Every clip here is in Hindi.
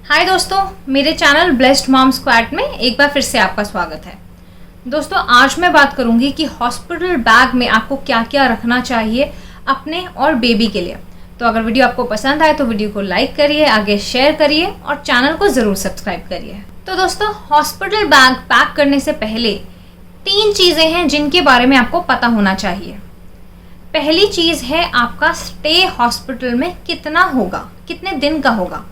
हाय दोस्तों, मेरे चैनल ब्लेस्ड मॉम स्क्वाड में एक बार फिर से आपका स्वागत है। दोस्तों, आज मैं बात करूंगी कि हॉस्पिटल बैग में आपको क्या क्या रखना चाहिए अपने और बेबी के लिए। तो अगर वीडियो आपको पसंद आए तो वीडियो को लाइक करिए, आगे शेयर करिए और चैनल को ज़रूर सब्सक्राइब करिए। तो दोस्तों, हॉस्पिटल बैग पैक करने से पहले 3 चीज़ें हैं जिनके बारे में आपको पता होना चाहिए। पहली चीज़ है आपका स्टे हॉस्पिटल में कितना होगा, कितने दिन का होगा।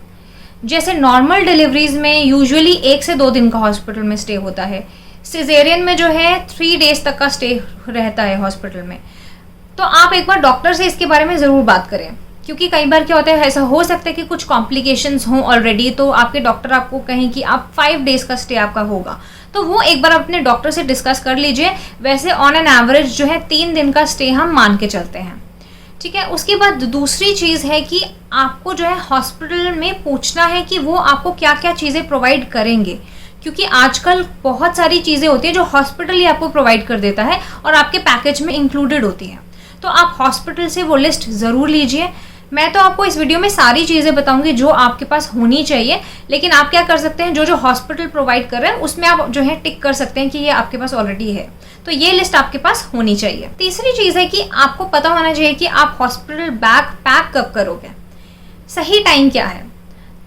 जैसे नॉर्मल डिलीवरीज में यूजुअली 1 से 2 दिन का हॉस्पिटल में स्टे होता है। सिजेरियन में जो है 3 डेज तक का स्टे रहता है हॉस्पिटल में। तो आप एक बार डॉक्टर से इसके बारे में ज़रूर बात करें, क्योंकि कई बार क्या होता है, ऐसा हो सकता है कि कुछ कॉम्प्लिकेशंस हों ऑलरेडी, तो आपके डॉक्टर आपको कहें कि आप 5 डेज का स्टे आपका होगा। तो वो एक बार अपने डॉक्टर से डिस्कस कर लीजिए। वैसे ऑन एन एवरेज जो है 3 दिन का स्टे हम मान के चलते हैं, ठीक है। उसके बाद दूसरी चीज़ है कि आपको जो है हॉस्पिटल में पूछना है कि वो आपको क्या क्या चीज़ें प्रोवाइड करेंगे, क्योंकि आजकल बहुत सारी चीज़ें होती हैं जो हॉस्पिटल ही आपको प्रोवाइड कर देता है और आपके पैकेज में इंक्लूडेड होती हैं। तो आप हॉस्पिटल से वो लिस्ट ज़रूर लीजिए। मैं तो आपको इस वीडियो में सारी चीज़ें बताऊंगी जो आपके पास होनी चाहिए, लेकिन आप क्या कर सकते हैं, जो जो हॉस्पिटल प्रोवाइड कर रहे हैं उसमें आप जो है टिक कर सकते हैं कि ये आपके पास ऑलरेडी है। तो ये लिस्ट आपके पास होनी चाहिए। तीसरी चीज़ है कि आपको पता होना चाहिए कि आप हॉस्पिटल बैग पैक कब करोगे, सही टाइम क्या है।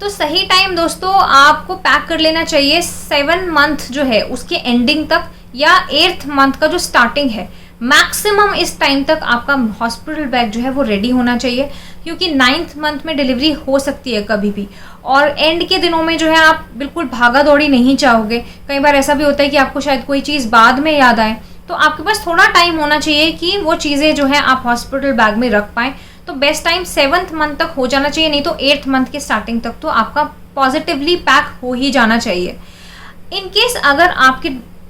तो सही टाइम दोस्तों आपको पैक कर लेना चाहिए 7 मंथ जो है उसके एंडिंग तक, या 8th मंथ का जो स्टार्टिंग है मैक्सिमम इस टाइम तक आपका हॉस्पिटल बैग जो है वो रेडी होना चाहिए, क्योंकि 9th मंथ में डिलीवरी हो सकती है कभी भी, और एंड के दिनों में जो है आप बिल्कुल भागा दौड़ी नहीं चाहोगे। कई बार ऐसा भी होता है कि आपको शायद कोई चीज़ बाद में याद आए, तो आपके पास थोड़ा टाइम होना चाहिए कि वो चीज़ें जो है आप हॉस्पिटल बैग में रख पाएँ। तो बेस्ट टाइम 7th मंथ तक हो जाना चाहिए, नहीं तो 8th मंथ के स्टार्टिंग तक तो आपका पॉजिटिवली पैक हो ही जाना चाहिए। इन केस अगर आपकी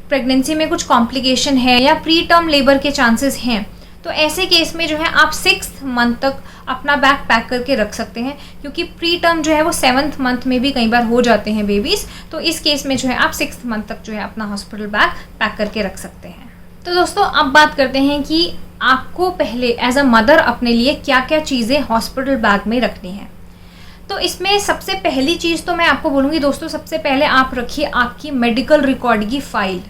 प्रेगनेंसी में कुछ कॉम्प्लिकेशन है या प्री टर्म लेबर के चांसेस हैं, तो ऐसे केस में जो है आप 6th मंथ तक अपना बैग पैक करके रख सकते हैं, क्योंकि प्री टर्म जो है वो 7th मंथ में भी कई बार हो जाते हैं बेबीज़। तो इस केस में जो है आप 6th मंथ तक जो है अपना हॉस्पिटल बैग पैक करके रख सकते हैं। तो दोस्तों, अब बात करते हैं कि आपको पहले एज अ मदर अपने लिए क्या क्या चीज़ें हॉस्पिटल बैग में रखनी है। तो इसमें सबसे पहली चीज़ तो मैं आपको बोलूँगी दोस्तों, सबसे पहले आप रखिए आपकी मेडिकल रिकॉर्ड की फ़ाइल,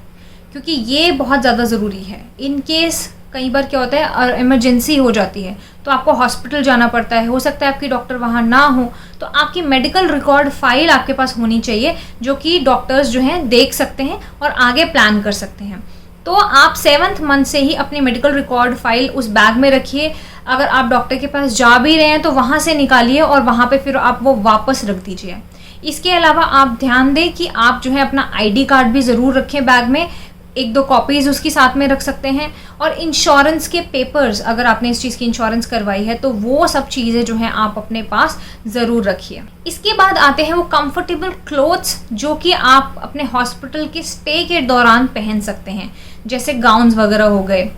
क्योंकि ये बहुत ज़्यादा ज़रूरी है। इन केस कई बार क्या होता है, इमरजेंसी हो जाती है तो आपको हॉस्पिटल जाना पड़ता है, हो सकता है आपकी डॉक्टर वहाँ ना हो, तो आपकी मेडिकल रिकॉर्ड फाइल आपके पास होनी चाहिए, जो कि डॉक्टर्स जो हैं देख सकते हैं और आगे प्लान कर सकते हैं। तो आप 7th मंथ से ही अपनी मेडिकल रिकॉर्ड फाइल उस बैग में रखिए। अगर आप डॉक्टर के पास जा भी रहे हैं तो वहाँ से निकालिए और वहाँ पे फिर आप वो वापस रख दीजिए। इसके अलावा आप ध्यान दें कि आप जो है अपना ID कार्ड भी ज़रूर रखें बैग में, 1-2 कॉपीज़ उसकी साथ में रख सकते हैं। और इंश्योरेंस के पेपर्स, अगर आपने इस चीज़ की इंश्योरेंस करवाई है तो वो सब चीज़ें जो हैं आप अपने पास ज़रूर रखिए। इसके बाद आते हैं वो कंफर्टेबल क्लोथ्स जो कि आप अपने हॉस्पिटल के स्टे के दौरान पहन सकते हैं, जैसे गाउन्स वगैरह हो गए।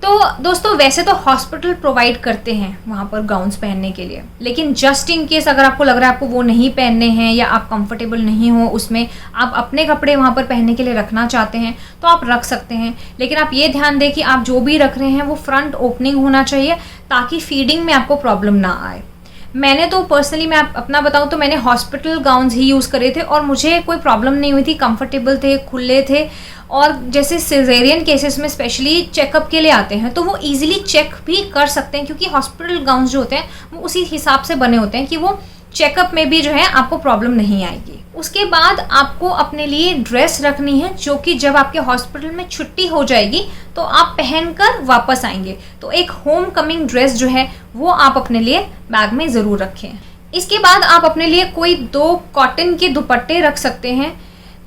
तो दोस्तों, वैसे तो हॉस्पिटल प्रोवाइड करते हैं वहाँ पर गाउन्स पहनने के लिए, लेकिन जस्ट इन केस अगर आपको लग रहा है आपको वो नहीं पहनने हैं या आप कंफर्टेबल नहीं हो उसमें, आप अपने कपड़े वहाँ पर पहनने के लिए रखना चाहते हैं तो आप रख सकते हैं। लेकिन आप ये ध्यान दें कि आप जो भी रख रहे हैं वो फ्रंट ओपनिंग होना चाहिए, ताकि फीडिंग में आपको प्रॉब्लम ना आए। मैंने तो पर्सनली, मैं अपना बताऊं तो मैंने हॉस्पिटल गाउन्स ही यूज़ करे थे और मुझे कोई प्रॉब्लम नहीं हुई थी, कंफर्टेबल थे, खुले थे। और जैसे सिजेरियन केसेस में स्पेशली चेकअप के लिए आते हैं तो वो इजीली चेक भी कर सकते हैं, क्योंकि हॉस्पिटल गाउन्स जो होते हैं वो उसी हिसाब से बने होते हैं कि वो चेकअप में भी जो है आपको प्रॉब्लम नहीं आएगी। उसके बाद आपको अपने लिए ड्रेस रखनी है, जो कि जब आपके हॉस्पिटल में छुट्टी हो जाएगी तो आप पहनकर वापस आएंगे। तो एक होम कमिंग ड्रेस जो है वो आप अपने लिए बैग में ज़रूर रखें। इसके बाद आप अपने लिए कोई 2 कॉटन के दुपट्टे रख सकते हैं,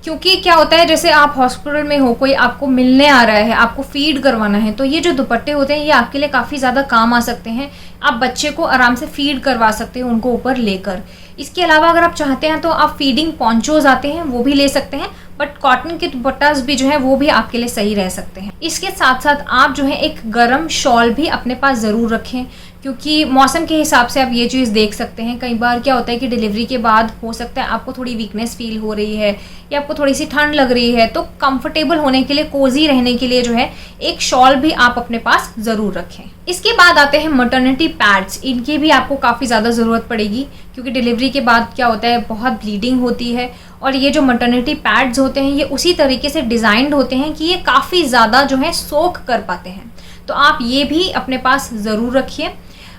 क्योंकि क्या होता है, जैसे आप हॉस्पिटल में हो, कोई आपको मिलने आ रहा है, आपको फीड करवाना है, तो ये जो दुपट्टे होते हैं ये आपके लिए काफ़ी ज़्यादा काम आ सकते हैं। आप बच्चे को आराम से फीड करवा सकते हैं उनको ऊपर लेकर। इसके अलावा अगर आप चाहते हैं तो आप फीडिंग पॉन्चोज आते हैं वो भी ले सकते हैं, बट कॉटन के दुपट्टास भी जो है वो भी आपके लिए सही रह सकते हैं। इसके साथ साथ आप जो है एक गर्म शॉल भी अपने पास ज़रूर रखें, क्योंकि मौसम के हिसाब से आप ये चीज़ देख सकते हैं। कई बार क्या होता है कि डिलीवरी के बाद हो सकता है आपको थोड़ी वीकनेस फील हो रही है या आपको थोड़ी सी ठंड लग रही है, तो कंफर्टेबल होने के लिए, कोजी रहने के लिए जो है एक शॉल भी आप अपने पास ज़रूर रखें। इसके बाद आते हैं मैटरनिटी पैड्स। इनकी भी आपको काफ़ी ज़्यादा ज़रूरत पड़ेगी, क्योंकि डिलीवरी के बाद क्या होता है, बहुत ब्लीडिंग होती है। और ये जो मैटरनिटी पैड्स होते हैं ये उसी तरीके से डिज़ाइंड होते हैं कि ये काफ़ी ज़्यादा जो है सोख कर पाते हैं, तो आप ये भी अपने पास ज़रूर रखिए।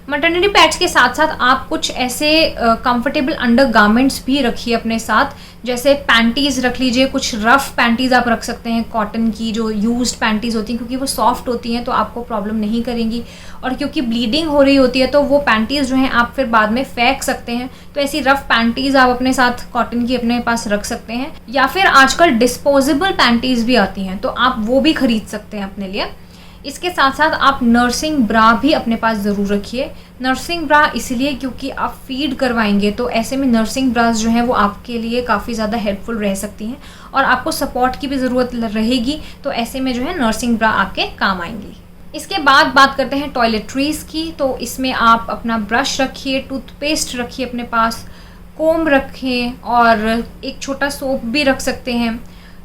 मैटरनिटी पैड्स के साथ साथ आप कुछ ऐसे कंफर्टेबल अंडर गारमेंट्स भी रखिए अपने साथ, जैसे पैंटीज़ रख लीजिए। कुछ रफ़ पैंटीज़ आप रख सकते हैं, कॉटन की जो यूज्ड पैंटीज़ होती हैं, क्योंकि वो सॉफ्ट होती हैं तो आपको प्रॉब्लम नहीं करेंगी। और क्योंकि ब्लीडिंग हो रही होती है तो वो पैंटीज़ जो हैं आप फिर बाद में फेंक सकते हैं, तो ऐसी रफ़ पैंटीज़ आप अपने साथ कॉटन की अपने पास रख सकते हैं। या फिर आजकल डिस्पोजेबल पैंटीज़ भी आती हैं, तो आप वो भी खरीद सकते हैं अपने लिए। इसके साथ साथ आप नर्सिंग ब्रा भी अपने पास ज़रूर रखिए। नर्सिंग ब्रा इसलिए क्योंकि आप फीड करवाएंगे, तो ऐसे में नर्सिंग ब्रास जो हैं वो आपके लिए काफ़ी ज़्यादा हेल्पफुल रह सकती हैं और आपको सपोर्ट की भी ज़रूरत रहेगी, तो ऐसे में जो है नर्सिंग ब्रा आपके काम आएंगी। इसके बाद बात करते हैं टॉयलेटरीज़ की। तो इसमें आप अपना ब्रश रखिए, टूथपेस्ट रखिए अपने पास, कोम रखें और एक छोटा सोप भी रख सकते हैं।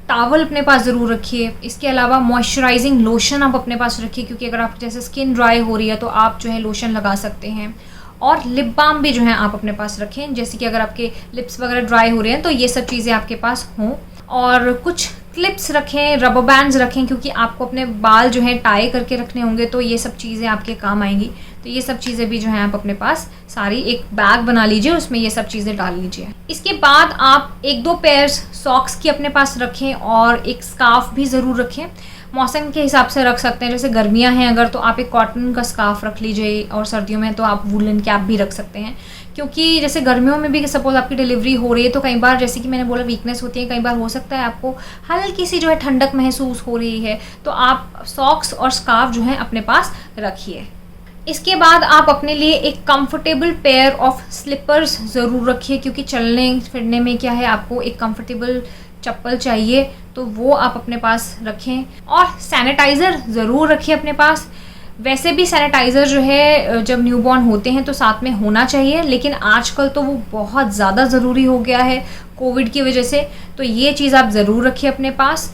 टावल अपने पास ज़रूर रखिए। इसके अलावा मॉइस्चराइजिंग लोशन आप अपने पास रखिए, क्योंकि अगर आप जैसे स्किन ड्राई हो रही है तो आप जो है लोशन लगा सकते हैं। और लिप बाम भी जो है आप अपने पास रखें, जैसे कि अगर आपके लिप्स वगैरह ड्राई हो रहे हैं तो ये सब चीज़ें आपके पास हों। और कुछ क्लिप्स रखें, रबर बैंड्स रखें, क्योंकि आपको अपने बाल जो है टाई करके रखने होंगे, तो ये सब चीज़ें आपके काम आएंगी। तो ये सब चीज़ें भी जो हैं आप अपने पास सारी एक बैग बना लीजिए, उसमें ये सब चीज़ें डाल लीजिए। इसके बाद आप 1-2 पेयर सॉक्स की अपने पास रखें और एक स्कार्फ भी ज़रूर रखें। मौसम के हिसाब से रख सकते हैं, जैसे गर्मियां हैं अगर तो आप एक कॉटन का स्कार्फ रख लीजिए, और सर्दियों में तो आप वुलन कैप भी रख सकते हैं। क्योंकि जैसे गर्मियों में भी सपोज आपकी डिलीवरी हो रही है तो कई बार, जैसे कि मैंने बोला, वीकनेस होती है, कई बार हो सकता है आपको हल्की सी जो है ठंडक महसूस हो रही है, तो आप सॉक्स और स्कार्फ जो है अपने पास रखिए। इसके बाद आप अपने लिए एक कंफर्टेबल पेयर ऑफ स्लीपर्स ज़रूर रखिए, क्योंकि चलने फिरने में क्या है, आपको एक कंफर्टेबल चप्पल चाहिए, तो वो आप अपने पास रखें। और सैनिटाइज़र ज़रूर रखिए अपने पास। वैसे भी सैनिटाइज़र जो है जब न्यूबॉर्न होते हैं तो साथ में होना चाहिए, लेकिन आजकल तो वो बहुत ज़्यादा ज़रूरी हो गया है कोविड की वजह से, तो ये चीज़ आप ज़रूर रखिए अपने पास।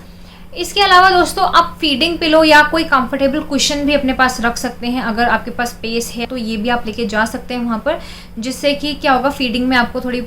इसके अलावा दोस्तों आप फीडिंग पिलो या कोई कंफर्टेबल कुशन भी अपने पास रख सकते हैं। अगर आपके पास स्पेस है तो ये भी आप लेके जा सकते हैं वहाँ पर, जिससे कि क्या होगा, फीडिंग में आपको थोड़ी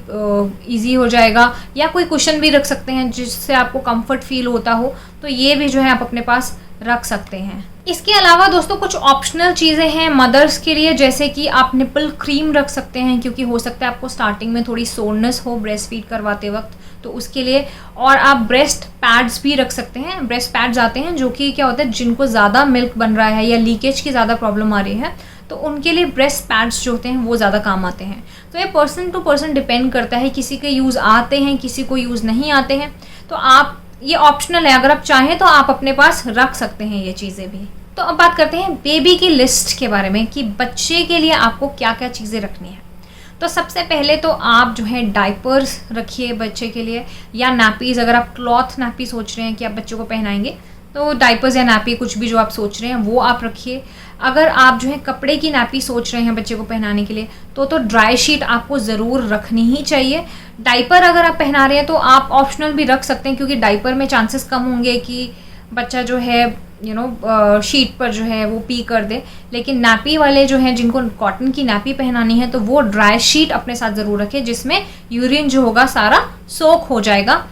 इजी हो जाएगा। या कोई कुशन भी रख सकते हैं जिससे आपको कंफर्ट फील होता हो, तो ये भी जो है आप अपने पास रख सकते हैं। इसके अलावा दोस्तों कुछ ऑप्शनल चीज़ें हैं मदर्स के लिए, जैसे कि आप निपल क्रीम रख सकते हैं, क्योंकि हो सकता है आपको स्टार्टिंग में थोड़ी सोरनेस हो ब्रेस्ट फीड करवाते वक्त, तो उसके लिए। और आप ब्रेस्ट पैड्स भी रख सकते हैं। ब्रेस्ट पैड्स आते हैं जो कि क्या होता है, जिनको ज़्यादा मिल्क बन रहा है या लीकेज की ज़्यादा प्रॉब्लम आ रही है, तो उनके लिए ब्रेस्ट पैड्स जो होते हैं वो ज़्यादा काम आते हैं। तो ये पर्सन टू पर्सन डिपेंड करता है, किसी के यूज़ आते हैं, किसी को यूज़ नहीं आते हैं, तो आप ये ऑप्शनल है, अगर आप चाहें तो आप अपने पास रख सकते हैं ये चीज़ें भी। तो अब बात करते हैं बेबी की लिस्ट के बारे में, कि बच्चे के लिए आपको क्या क्या चीज़ें रखनी है। तो सबसे पहले तो आप जो है डाइपर्स रखिए बच्चे के लिए, या नैपीज़। अगर आप क्लॉथ नैपी सोच रहे हैं कि आप बच्चों को पहनाएंगे, तो डाइपर्स या नैपी कुछ भी जो आप सोच रहे हैं वो आप रखिए। अगर आप जो है कपड़े की नैपी सोच रहे हैं बच्चे को पहनाने के लिए, तो ड्राई शीट आपको ज़रूर रखनी ही चाहिए। डाइपर अगर आप पहना रहे हैं तो आप ऑप्शनल भी रख सकते हैं, क्योंकि डाइपर में चांसेस कम होंगे कि बच्चा जो है शीट पर जो है वो पी कर दे। लेकिन नैपी वाले जो हैं, जिनको कॉटन की नैपी पहनानी है, तो वो ड्राई शीट अपने साथ ज़रूर रखें, जिसमें यूरिन जो होगा सारा सोक हो जाएगा।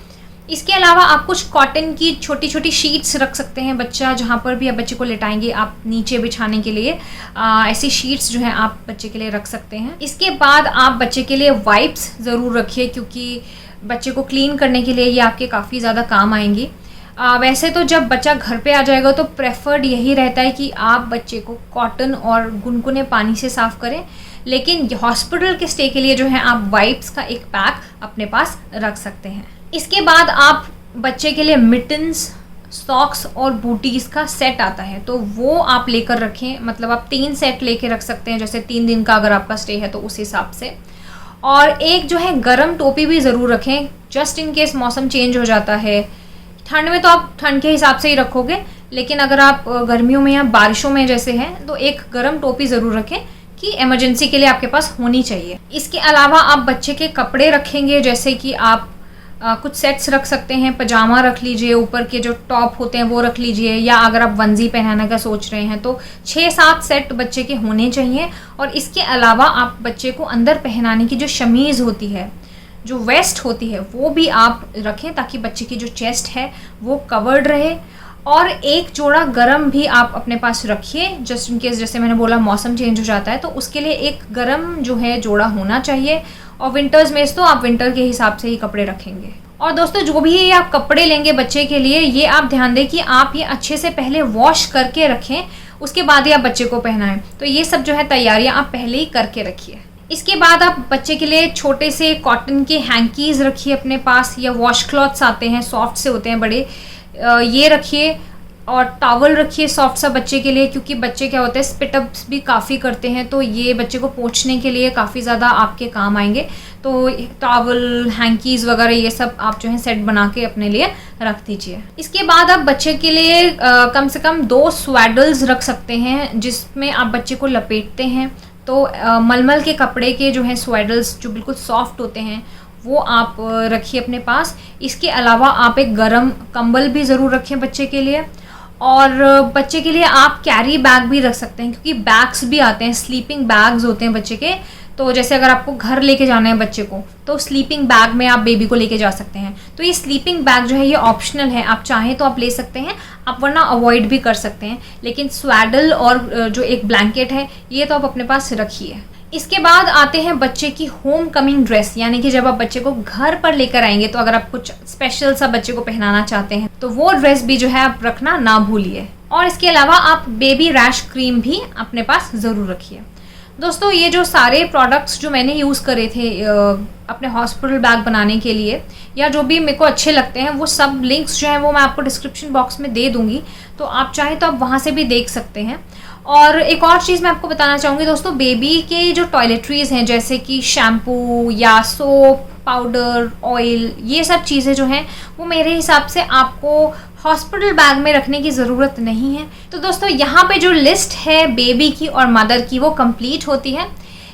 इसके अलावा आप कुछ कॉटन की छोटी छोटी शीट्स रख सकते हैं। बच्चा जहाँ पर भी आप बच्चे को लेटाएंगे, आप नीचे बिछाने के लिए ऐसी शीट्स जो हैं आप बच्चे के लिए रख सकते हैं। इसके बाद आप बच्चे के लिए वाइप्स ज़रूर रखिए, क्योंकि बच्चे को क्लीन करने के लिए ये आपके काफ़ी ज़्यादा काम आएंगी। वैसे तो जब बच्चा घर पे आ जाएगा तो प्रेफर्ड यही रहता है कि आप बच्चे को कॉटन और गुनगुने पानी से साफ़ करें, लेकिन हॉस्पिटल के स्टे के लिए जो है आप वाइप्स का एक पैक अपने पास रख सकते हैं। इसके बाद आप बच्चे के लिए मिटन्स, सॉक्स और बूटीज़ का सेट आता है, तो वो आप लेकर रखें। मतलब आप 3 सेट लेके रख सकते हैं, जैसे 3 दिन का अगर आपका स्टे है तो उस हिसाब से। और एक जो है गर्म टोपी भी ज़रूर रखें, जस्ट इन केस मौसम चेंज हो जाता है। ठंड में तो आप ठंड के हिसाब से ही रखोगे, लेकिन अगर आप गर्मियों में या बारिशों में जैसे हैं, तो एक गर्म टोपी ज़रूर रखें कि इमरजेंसी के लिए आपके पास होनी चाहिए। इसके अलावा आप बच्चे के कपड़े रखेंगे, जैसे कि आप कुछ सेट्स रख सकते हैं, पजामा रख लीजिए, ऊपर के जो टॉप होते हैं वो रख लीजिए, या अगर आप वंजी पहनाने का सोच रहे हैं तो 6-7 सेट बच्चे के होने चाहिए। और इसके अलावा आप बच्चे को अंदर पहनाने की जो शमीज़ होती है, जो वेस्ट होती है, वो भी आप रखें ताकि बच्चे की जो चेस्ट है वो कवर्ड रहे। और एक जोड़ा गरम भी आप अपने पास रखिए, जस्ट इन केस, जैसे मैंने बोला मौसम चेंज हो जाता है तो उसके लिए एक गरम जो है जोड़ा होना चाहिए। और विंटर्स में तो आप विंटर के हिसाब से ही कपड़े रखेंगे। और दोस्तों जो भी आप कपड़े लेंगे बच्चे के लिए, ये आप ध्यान दें कि आप ये अच्छे से पहले वॉश करके रखें, उसके बाद ही आप बच्चे को पहनाएं। तो ये सब जो है तैयारियां आप पहले ही करके रखिए। इसके बाद आप बच्चे के लिए छोटे से कॉटन के हैंकीज रखिए अपने पास, या वॉश क्लॉथ्स आते हैं, सॉफ्ट से होते हैं बड़े, ये रखिए। और टॉवल रखिए सॉफ्ट सा बच्चे के लिए, क्योंकि बच्चे क्या होते हैं स्पिट अप्स भी काफ़ी करते हैं, तो ये बच्चे को पोंछने के लिए काफ़ी ज़्यादा आपके काम आएंगे। तो टॉवल, हैंकीज़ वगैरह ये सब आप जो है सेट बना के अपने लिए रख दीजिए। इसके बाद आप बच्चे के लिए कम से कम 2 स्वेडल्स रख सकते हैं, जिसमें आप बच्चे को लपेटते हैं। तो मलमल के कपड़े के जो हैं स्वेडल्स जो बिल्कुल सॉफ्ट होते हैं वो आप रखिए अपने पास। इसके अलावा आप एक गरम कंबल भी ज़रूर रखें बच्चे के लिए। और बच्चे के लिए आप कैरी बैग भी रख सकते हैं, क्योंकि बैग्स भी आते हैं, स्लीपिंग बैग्स होते हैं बच्चे के। तो जैसे अगर आपको घर लेके जाना है बच्चे को, तो स्लीपिंग बैग में आप बेबी को लेके जा सकते हैं। तो ये स्लीपिंग बैग जो है ये ऑप्शनल है, आप चाहें तो आप ले सकते हैं, आप वरना अवॉइड भी कर सकते हैं। लेकिन स्वेडल और जो एक ब्लैंकेट है ये तो आप अपने पास रखिए। इसके बाद आते हैं बच्चे की होम कमिंग ड्रेस, यानी कि जब आप बच्चे को घर पर लेकर आएंगे, तो अगर आप कुछ स्पेशल सा बच्चे को पहनाना चाहते हैं तो वो ड्रेस भी जो है आप रखना ना भूलिए। और इसके अलावा आप बेबी रैश क्रीम भी अपने पास ज़रूर रखिए। दोस्तों ये जो सारे प्रोडक्ट्स जो मैंने यूज़ करे थे अपने हॉस्पिटल बैग बनाने के लिए, या जो भी मेरे को अच्छे लगते हैं, वो सब लिंक्स जो हैं वो मैं आपको डिस्क्रिप्शन बॉक्स में दे दूँगी, तो आप चाहें तो आप वहाँ से भी देख सकते हैं। और एक और चीज़ मैं आपको बताना चाहूँगी दोस्तों, बेबी के जो टॉयलेटरीज़ हैं, जैसे कि शैम्पू या सोप, पाउडर, ऑयल, ये सब चीज़ें जो हैं वो मेरे हिसाब से आपको हॉस्पिटल बैग में रखने की ज़रूरत नहीं है। तो दोस्तों यहाँ पे जो लिस्ट है बेबी की और मदर की वो कंप्लीट होती है।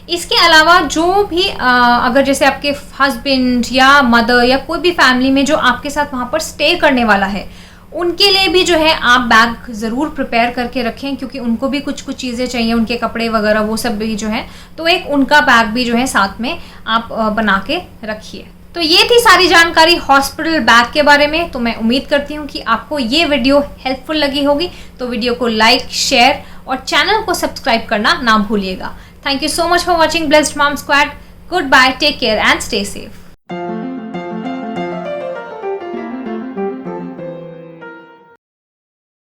इसके अलावा जो भी अगर जैसे आपके हस्बैंड या मदर या कोई भी फैमिली में जो आपके साथ वहाँ पर स्टे करने वाला है, उनके लिए भी जो है आप बैग ज़रूर प्रिपेयर करके रखें, क्योंकि उनको भी कुछ कुछ चीज़ें चाहिए, उनके कपड़े वगैरह वो सब भी जो है, तो एक उनका बैग भी जो है साथ में आप बना के रखिए। तो ये थी सारी जानकारी हॉस्पिटल बैग के बारे में। तो मैं उम्मीद करती हूँ कि आपको ये वीडियो हेल्पफुल लगी होगी। तो वीडियो को लाइक, शेयर और चैनल को सब्सक्राइब करना ना भूलिएगा। Thank you so much for watching blessed mom squad. Good bye, take care and stay safe.